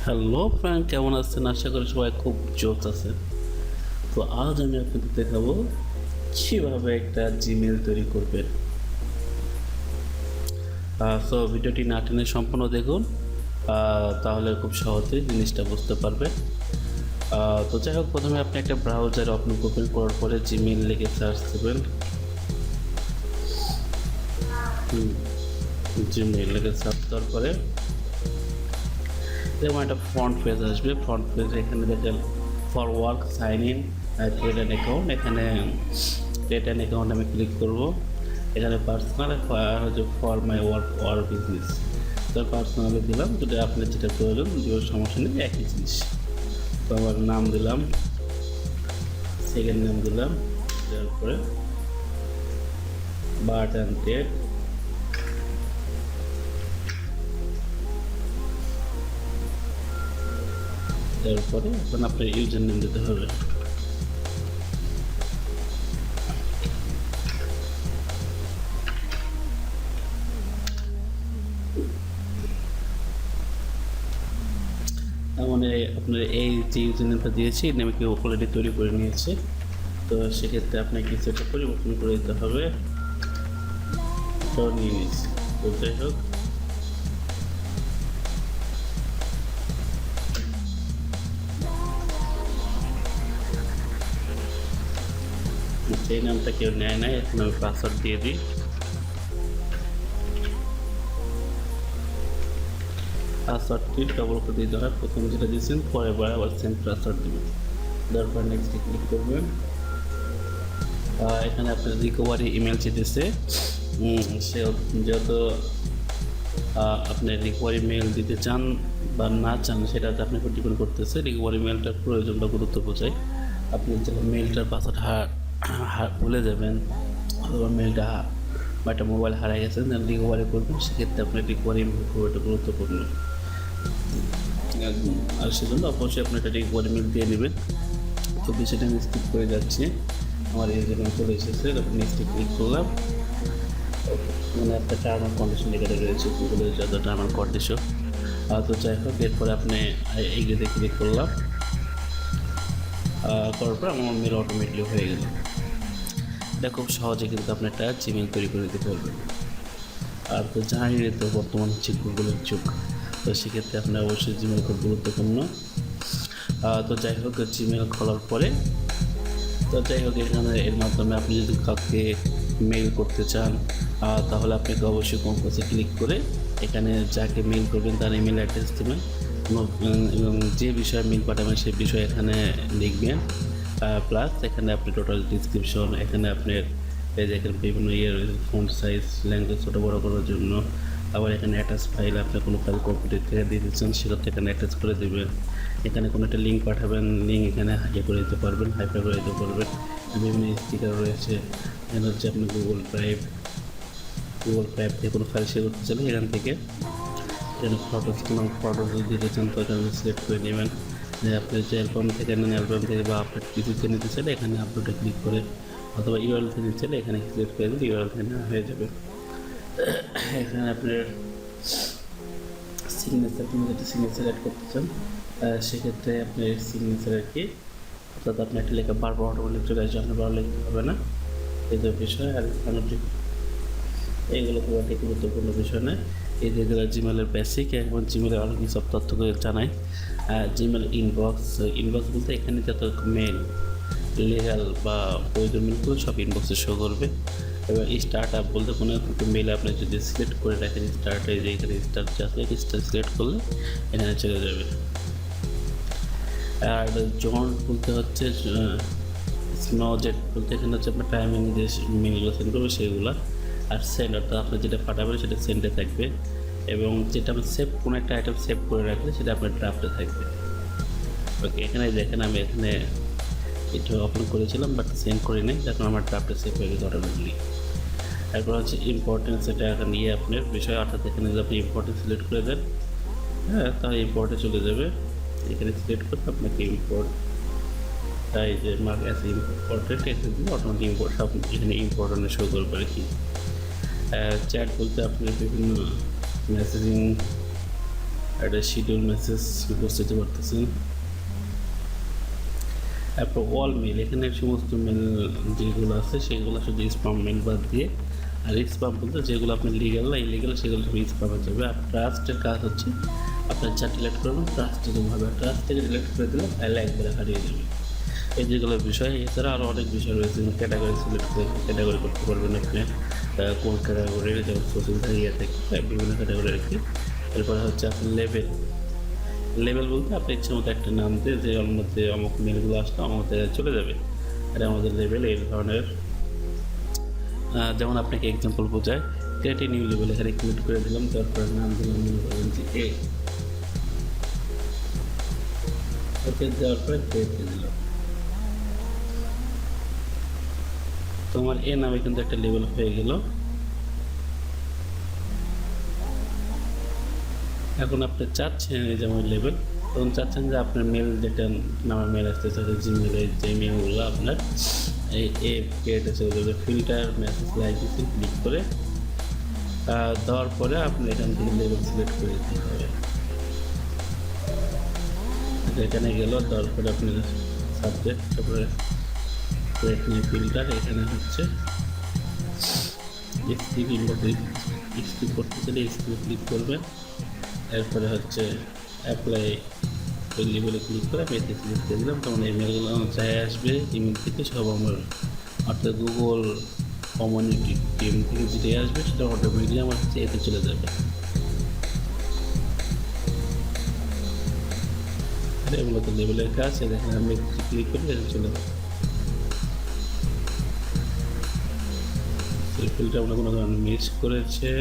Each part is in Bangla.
হ্যালো ফ্রেন্ড, কেমন আছেন? আশা করি সবাই খুব জোশ আছে। তো আজ আমি আপনাদের দেখাবো কীভাবে একটা জিমেল তৈরি করবেন। সো ভিডিওটি না টেনে সম্পূর্ণ দেখুন, তাহলে খুব সহজেই জিনিসটা বুঝতে পারবেন। তো যাই হোক, প্রথমে আপনি একটা ব্রাউজার ওপেন করার পরে জিমেল লিখে সার্চ দেবেন। জিমেল লিখে সার্চ দেওয়ার পরে যেমন একটা ফ্রন্ট পেজ আসবে। ফ্রন্ট পেজে এখানে দেখেন for work sign in create an account. এখানে ক্রিয়েট অ্যান অ্যাকাউন্ট আমি ক্লিক করব। এখানে পার্সোনাল হচ্ছে for my work or business, তো পার্সোনালে দিলাম। যদি আপনার যেটা প্রয়োজন যে সমস্যা নেই, একই জিনিস। তো আমার নাম দিলাম, সেকেন্ড নাম দিলাম, দেওয়ার পরে বার্থ অ্যান্ড ডেট, তারপরে এখন আপনার ইউজার নেম দিতে হবে। মানে আপনার এই যে ইউজার নেমটা দিয়েছি, এই নেমে কেউ অলরেডি তৈরি করে নিয়েছে। তো সেক্ষেত্রে আপনাকে কিছুটা পরিবর্তন করে দিতে হবে। তো নিয়ে নিয়েছি। তো যাই হোক, সেই নামটা কেউ নেয় নাই। এখন আমি পাসওয়ার্ড দিয়ে দিই। পাসওয়ার্ডটি ডবল করে দিতে হয়। প্রথম যেটা দিয়েছেন, পরে বার আবার সেম পাসওয়ার্ড দেবেন। তারপর নেক্সটে ক্লিক করবেন। এখানে আপনার রিকভারি ইমেল চেয়েছে। যেহেতু আপনি রিকভারি মেল দিতে চান বা না চান, সেটাতে আপনাকে ডিপেন্ড করতেছে। রিকভারি মেলটার প্রয়োজন বা গুরুত্ব বোঝায়। আপনি যে মেলটার পাসওয়ার্ড ভুলে যাবেন, অথবা মেলটা বা একটা মোবাইল হারিয়ে গেছেন, রিকভারি করবেন, সেক্ষেত্রে আপনার রিকভারি মেল খুব একটা গুরুত্বপূর্ণ। আর সেজন্য অবশ্যই আপনি একটা রিকভারি মেল দিয়ে নেবেন। তো বিষয়টা আমি স্কিপ করে যাচ্ছি। আমার এই জন্য চলে এসেছে। নেক্সটে ক্লিক করলাম। মানে একটা টার্ম অ্যান্ড কন্ডিশন এখানে রয়েছে, গুগলের যত টার্ম অ্যান্ড কন্ডিশন। তো যাই হোক, এরপরে আপনি এইগুলোতে ক্লিক করলাম। করার পর আমার মেল অটোমেটিকলি হয়ে গেল। এটা খুব সহজে কিন্তু আপনি একটা জিমেল তৈরি করে দিতে পারবেন। আর তো জানি তো বর্তমান হচ্ছে গুগলের যুগ, তো সেক্ষেত্রে আপনার অবশ্যই জিমেল খুব গুরুত্বপূর্ণ। তো যাই হোক, জিমেল খোলার পরে এখানে এর মাধ্যমে আপনি যদি কাউকে মেল করতে চান, তাহলে আপনাকে অবশ্যই কম্পোজে ক্লিক করে এখানে যাকে মেল করবেন তার ইমেল অ্যাড্রেস দেবেন এবং যে বিষয়ে মেল পাঠাবেন সেই বিষয়ে এখানে লিখবেন। প্লাস এখানে আপনি টোটাল ডিসক্রিপশন, এখানে আপনার এখানে বিভিন্ন ফন্ট সাইজ, ল্যাঙ্গুয়েজ ছোটো বড়ো করার জন্য। আবার এখানে অ্যাটাচ ফাইল, আপনি কোনো ফাইল কম্পিউটার থেকে দিয়ে দিচ্ছেন, সেটা এখানে অ্যাটাচ করে দেবেন। এখানে কোনো একটা লিঙ্ক পাঠাবেন, লিঙ্ক এখানে করে দিতে পারবেন, হাইফাই করে দিতে পারবেন। বিভিন্ন স্টিকার রয়েছে। এখানে হচ্ছে আপনি গুগল ড্রাইভ থেকে কোনো ফাইল শেয়ার করতে চাইলে এখান থেকে এখানে কোনো ফটো দিতে চান, তো এখানে সিলেক্ট করে নেবেন। আপনি যে অ্যালবাম থেকে নেন, অ্যালবাম থেকে বা আপনার কিছুতে নিতে চাইলে এখানে আপলোডে ক্লিক করে, অথবা ইউআরএল থেকে নিতে চাইলে এখানে সিলেক্ট করে দিলে ইউআরএল থেকে নেওয়া হয়ে যাবে। এখানে আপনার সিগনেচার, আপনি যেটা সিগনেচার অ্যাড করতে চান, সেক্ষেত্রে আপনার সিগনেচার আর কি, অর্থাৎ আপনি একটা লেখা বারবার অটোমেটিক চলে আসবে, আপনার বারবার লিখতে হবে না। এই যে বিষয়, আর এইগুলো খুব একটা গুরুত্বপূর্ণ বিষয় নয়। এই যেগুলো জিমেলের বেসিক এবং জিমেলের অনেক সব তথ্যগুলো জানাই। জিমেল ইনবক্স বলতে এখানে যত মেল, লিগাল বা বৈধ মেলগুলো সব ইনবক্সে শো করবে। এবার স্টার্ট আপ বলতে কোনো একটা মেল আপনি যদি সিলেক্ট করে রাখেন, স্টার্টে যে এখানে স্টার্ট আসলে স্টার্ট সিলেক্ট করলে এখানে চলে যাবে। আর জন্ট বলতে হচ্ছে স্নোজেট বলতে এখানে হচ্ছে আপনার টাইমিং যে মেলগুলো সেন্ড করবে সেগুলো। আর সেন্ড, অর্থাৎ আপনি যেটা পাঠাবেন সেটা সেন্ডে থাকবে, এবং যেটা আপনি কোনো একটা আইটেম সেভ করে রাখলে সেটা আপনার ড্রাফটে থাকবে। ওকে, এখানে দেখেন আমি এখানে এটা ওপেন করেছিলাম বাট সেন্ড করে নিই, যখন আমার ড্রাফটে সেভ হয়ে গেছে অটোমেটিকলি। এরপর হচ্ছে ইম্পর্টেন্স, এটা এখন আপনার বিষয়, অর্থাৎ এখানে যদি আপনি ইম্পর্টেন্স সিলেক্ট করে দেন, তাহলে ইম্পর্টে চলে যাবে। এখানে সিলেক্ট করতে আপনাকে ইম্পোর্ট, তাই যে মার্ক অ্যাজ ইম্পর্টেন্ট এখানে দিলে অটোমেটিক ইম্পোর্ট সব এখানে ইম্পর্টেন্ট শো করবে আর কি। চ্যাট বলতে আপনি বিভিন্ন মেসেজিং একটা শিডিউল মেসেজ বুঝতে পারতেছেন। তারপর অল মেল, এখানে সমস্ত মেল যেগুলো আছে সেগুলো শুধু স্পাম মেল বাদ দিয়ে, আর স্পাম বলতে যেগুলো আপনার লিগাল না ইলিগাল সেগুলো সব স্পামে যাবে। আর ট্রাস্টের কাজ হচ্ছে আপনার যা ডিলেক্ট করবেন ট্রাস্ট যেরকমভাবে ট্রাস্ট থেকে ডিলেক্ট করে দিলে ফাইলে একবারে হারিয়ে যাবে। এই যেগুলো বিষয়, এছাড়া আরও অনেক বিষয় রয়েছে, ক্যাটাগরি সিলেক্ট করে ক্যাটাগরি করতে পারবেন আপনি, কোন ক্যাটাগরির যেমন সোশ্যাল ইয়ে থেকে বিভিন্ন ক্যাটাগরি আর কি। এরপরে হচ্ছে আপনার লেভেল, লেভেল বলতে আপনি ইচ্ছে মতো একটা নাম দিয়ে যে ওর মধ্যে অমুক মেলগুলো আসলে আমার মধ্যে চলে যাবে, এটা আমাদের লেভেল এই ধরনের। যেমন আপনাকে এক্সাম্পল বোঝায়, ক্রিয়েট এ নিউ লেভেল, এখানে ক্রিয়েট করে দিলাম, তারপর নাম দিলাম মনে করেন যে এ, ওকে দেওয়ার পরে ক্রিয়েট করে দিলাম। তোমার এ নামে কিন্তু একটা লেভেল হয়ে গেল। এখন আপনি চাচ্ছেন এই যেমন লেভেল, তখন চাচ্ছেন যে আপনার মেল যেটা নামে মেল আসতে চাচ্ছে জিমেলের যে মেলগুলো আপনার এই এ ক্রিয়েটে চলে যাবে। ফিল্টার মেসেজ লাইসেন্সিং ক্লিক করে দেওয়ার পরে আপনি এখান থেকে লেভেল সিলেক্ট করে দিতে হবে। এখানে গেল, দেওয়ার পরে আপনার সাবজেক্ট, তারপরে ক্রিয়েট নিউ ফিল্টার, এখানে হচ্ছে স্কিপ স্কিপ করতে চাইলে স্কিপ ক্লিক করবেন। এরপরে হচ্ছে অ্যাপ্লাই ওই লেভেলে ক্লিক করে আমি এতে ক্লিক করে দিলাম, তখন ইমেলগুলো যাই আসবে ইমেল থেকে সব আমার অর্থাৎ গুগল কমিউনিটি টিম থেকে যেটাই আসবে সেটা অটোমেটিকলি আমার হচ্ছে এতে চলে যাবে। এগুলো তো লেভেলের কাজ, দেখেন আমি ক্লিক করি এটা চলে যাবে। ফিল্ডটা আমরা কোনো কারণে মিস করেছে,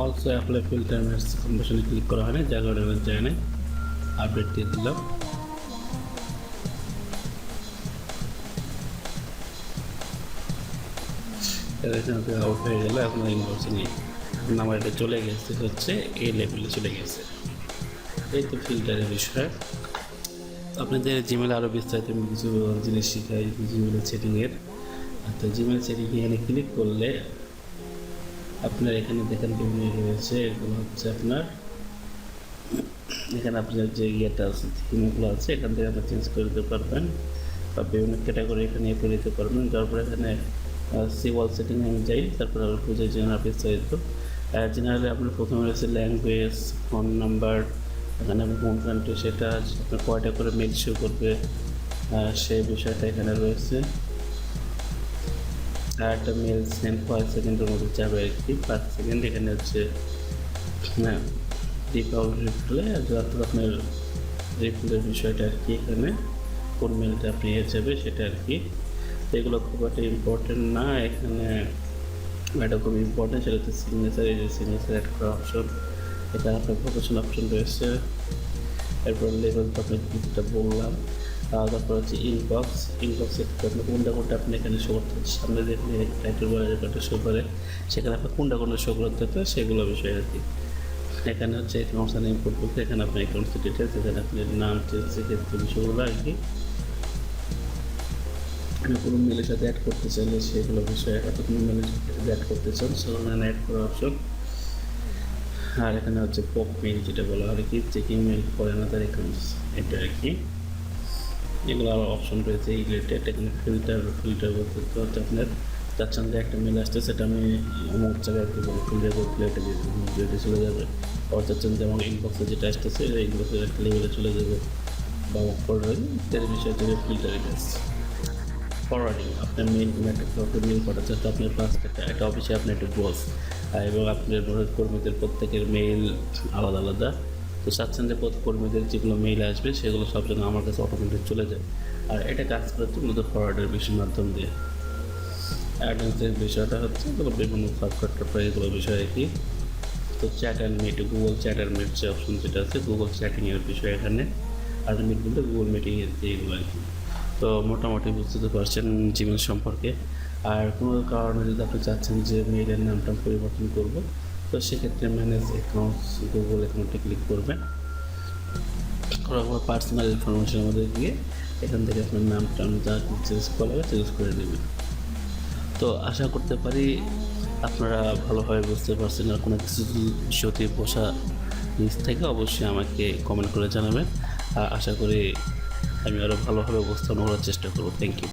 অলসো অ্যাপ্লাই ফিল্টার মেসেজ কনভার্সনে ক্লিক করা হয় না, যার কারণে যায় না, আপডেট দিয়ে দিলাম। এখানে আউট হয়ে গেল, এখন ইনবক্সে নিয়ে নাম্বার এটা চলে গেছে হচ্ছে এ লেভেলে চলে গেছে। এই তো ফিল্টারের বিষয়। আপনাদের জিমেল আরও বিস্তারিত কিছু জিনিস শেখাই জিমেলের সেটিংয়ের। তো জিমেল সেটিং এখানে ক্লিক করলে আপনার এখানে দেখেন বিভিন্ন রয়েছে, এগুলো হচ্ছে আপনার এখানে আপনার যে ইয়েটা আছে থিমগুলো আছে এখান থেকে আপনি চেঞ্জ করে দিতে পারবেন বা বিভিন্ন ক্যাটাগরি এখানে ইয়ে করে দিতে পারবেন। তারপর এখানে সিওয়াল সেটিং আমি যাই, তারপরে আবার বুঝে জেনারেল বিস্তারিত। জেনারেলি আপনার প্রথমে রয়েছে ল্যাঙ্গুয়েজ, ফোন নাম্বার, এখানে আপনি কোন কান্ট্রি সেটা আপনার কয়টা করে মেল শো করবে সেই বিষয়টা এখানে রয়েছে। আর একটা মেল সেন্ড কয় সেকেন্ডের মধ্যে যাবে আর কি, পার সেকেন্ড। এখানে হচ্ছে ডিফল্ট রিপ্লে, অর্থাৎ আপনার রিপ্লের বিষয়টা আর কি, এখানে কোন মেলটা আপনি যাবে সেটা আর কি। এগুলো খুব একটা ইম্পর্টেন্ট না, এখানে এটা খুব ইম্পর্টেন্ট সেটা হচ্ছে সিগনেচার। এই যে সিগনেচার অ্যাড করা অপশন, এখানে আপনার প্রফেশন অপশন রয়েছে। এরপর লেভেল তো আপনি কিছুটা বললাম। তারপর হচ্ছে ইনবক্সে আপনি কোনটা আপনি এখানে শো করতে হচ্ছে, সামনে যেখানে টাইটেল বলে রেকর্ডটা শো করে সেখানে আপনার কোনটা শো করতে হচ্ছে সেগুলো বিষয় আর কি। এখানে হচ্ছে অ্যাকাউন্টস অ্যান্ড ইম্পোর্ট বলতে এখানে আপনার অ্যাকাউন্টস ডিটেলস, এখানে আপনার নাম সেক্ষেত্রে বিষয়গুলো আর কি। আপনি কোনো মেলের সাথে অ্যাড করতে চাইলে সেগুলো বিষয়ে অর্থাৎ কোনো মেলের সাথে অ্যাড করতে চান সেখানে অ্যাড করার অপশন। আর এখানে হচ্ছে পপ মেল যেটা বলা হয় কি, চেকিং মেল করে না তার অ্যাকাউন্টস, এটা আর কি। এগুলো আরও অপশন রয়েছে এই রিলেটেড। এখানে ফিল্টার বলতে তো হচ্ছে আপনার চাচ্ছেন যে একটা মেল আসছে সেটা আমি অমুক জায়গায় একটু বলে ফিল্টার করলে এটা চলে যাবে, আবার চাচ্ছেন যে আমার ইনবক্সে যেটা আসতেছে ইনবক্সের একটা লেভেলে চলে যাবে বা ফরওয়ার্ডিং, এর বিষয় থেকে ফিল্টারিং আসছে। ফরওয়ার্ডিং আপনার মেল কোনো একটা কাউকে মেল পাঠাচ্ছে, তো আপনার পাঁচ একটা অফিসে আপনি একটা বস এবং আপনার কর্মীদের প্রত্যেকের মেইল আলাদা আলাদা, তো চাচ্ছেন যে কর্মীদের যেগুলো মেইল আসবে সেগুলো সব যেন আমার কাছে অটোমেটিক চলে যায়। আর এটা কাজ করছে মূলত ফরওয়ার্ডের বিষয়ের মাধ্যম দিয়ে। অ্যাডভান্সের বিষয়টা হচ্ছে এগুলো বিভিন্ন সফটওয়্যার এগুলো বিষয় কি। তো chat and meet, Google chat and meet যে অপশন যেটা আছে গুগল চ্যাটিংয়ের বিষয় এখানে, আর মিট বলতে গুগল মিটিংয়ের যে এগুলো আর কি। তো মোটামুটি বুঝতে পারছেন জিমেল সম্পর্কে। আর কোনো কারণে যদি আপনি চাচ্ছেন যে মেইলের নামটা পরিবর্তন করব, তো সেক্ষেত্রে ম্যানেজ অ্যাকাউন্টস গুগল অ্যাকাউন্টে ক্লিক করবেন, করার পর পার্সোনাল ইনফরমেশনের মধ্যে গিয়ে এখান থেকে আপনার নামটা যা চেঞ্জ করা চেঞ্জ করে দেবেন। তো আশা করতে পারি আপনারা ভালোভাবে বুঝতে পারছেন। আর কোনো কিছু যদি বসা নিজ থেকে অবশ্যই আমাকে কমেন্ট করে জানাবেন। আর আশা করি আমি আরও ভালোভাবে উপস্থাপন করার চেষ্টা করব। Thank you.